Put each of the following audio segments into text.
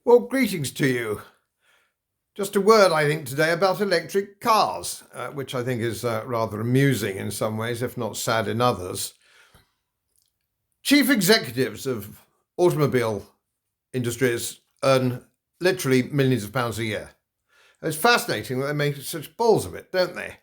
Well, greetings to you. Just a word, I think, today about electric cars, which I think is rather amusing in some ways, if not sad in others. Chief executives of automobile industries earn literally millions of pounds a year. It's fascinating that they make such balls of it, don't they?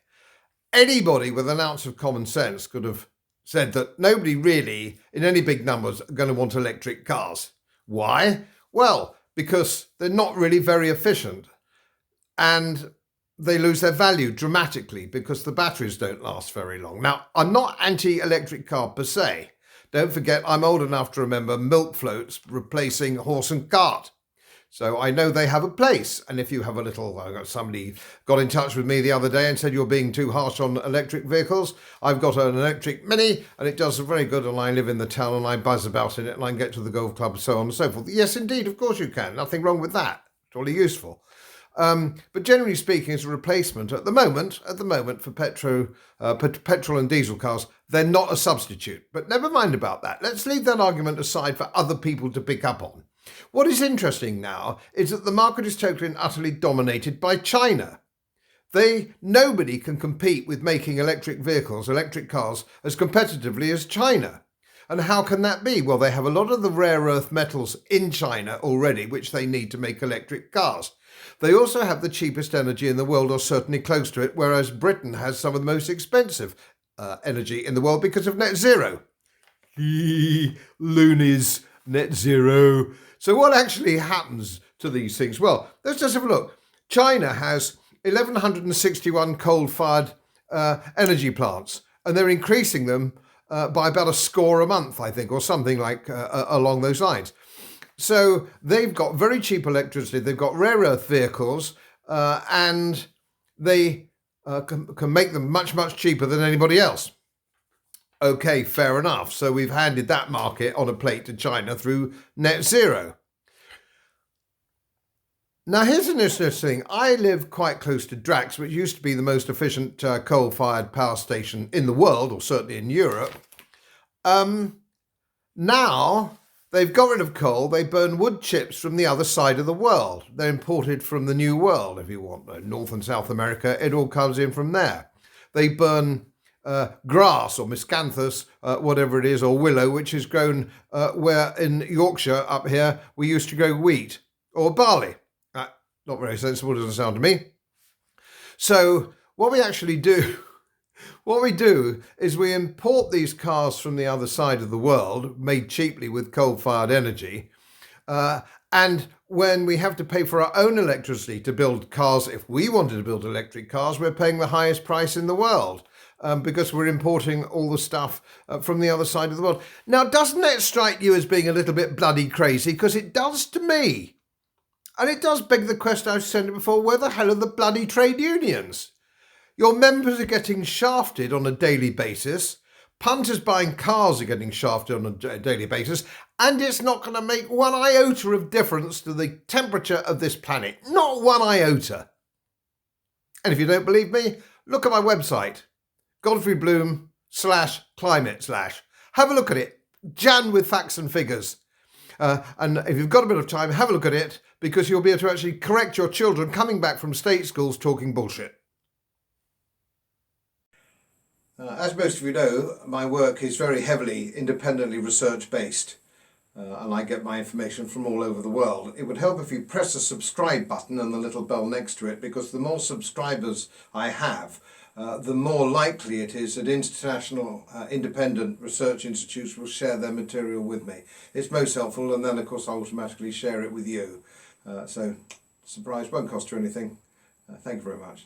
Anybody with an ounce of common sense could have said that nobody really, in any big numbers, are going to want electric cars. Why? Well, because they're not really very efficient. And they lose their value dramatically because the batteries don't last very long. Now, I'm not anti-electric car per se. Don't forget, I'm old enough to remember milk floats replacing horse and cart. So I know they have a place. And if you have a little, somebody got in touch with me the other day and said you're being too harsh on electric vehicles. I've got an electric Mini and it does very good, and I live in the town and I buzz about in it and I can get to the golf club and so on and so forth. Yes, indeed, of course you can. Nothing wrong with that. Totally useful. But generally speaking, as a replacement at the moment for petrol and diesel cars, they're not a substitute. But never mind about that. Let's leave that argument aside for other people to pick up on. What is interesting now is that the market is totally and utterly dominated by China. Nobody can compete with making electric cars, as competitively as China. And how can that be? Well, they have a lot of the rare earth metals in China already, which they need to make electric cars. They also have the cheapest energy in the world, or certainly close to it, whereas Britain has some of the most expensive energy in the world because of net zero. Loonies, net zero. So what actually happens to these things? Well, let's just have a look. China has 1,161 coal-fired energy plants, and they're increasing them by about a score a month, I think, or something like along those lines. So they've got very cheap electricity, they've got rare earth vehicles, and they can make them much, much cheaper than anybody else. Okay, fair enough. So we've handed that market on a plate to China through net zero. Now, here's an interesting thing. I live quite close to Drax, which used to be the most efficient coal-fired power station in the world, or certainly in Europe. Now, they've got rid of coal. They burn wood chips from the other side of the world. They're imported from the New World, if you want. North and South America, it all comes in from there. They burn grass or miscanthus, whatever it is, or willow, which is grown where in Yorkshire up here we used to grow wheat or barley. Not very sensible, doesn't sound to me. So what we actually do, is we import these cars from the other side of the world, made cheaply with coal-fired energy, and when we have to pay for our own electricity to build cars, if we wanted to build electric cars, we're paying the highest price in the world. Because we're importing all the stuff from the other side of the world. Now, doesn't that strike you as being a little bit bloody crazy? Because it does to me. And it does beg the question I've said before, where the hell are the bloody trade unions? Your members are getting shafted on a daily basis. Punters buying cars are getting shafted on a daily basis. And it's not going to make one iota of difference to the temperature of this planet. Not one iota. And if you don't believe me, look at my website. Godfrey Bloom /climate/. Have a look at it. Jan with facts and figures. And if you've got a bit of time, have a look at it, because you'll be able to actually correct your children coming back from state schools talking bullshit. As most of you know, my work is very heavily independently research based. And I get my information from all over the world. It would help if you press the subscribe button and the little bell next to it, because the more subscribers I have, the more likely it is that international independent research institutes will share their material with me. It's most helpful, and then of course I automatically share it with you. So surprise, won't cost you anything. Thank you very much.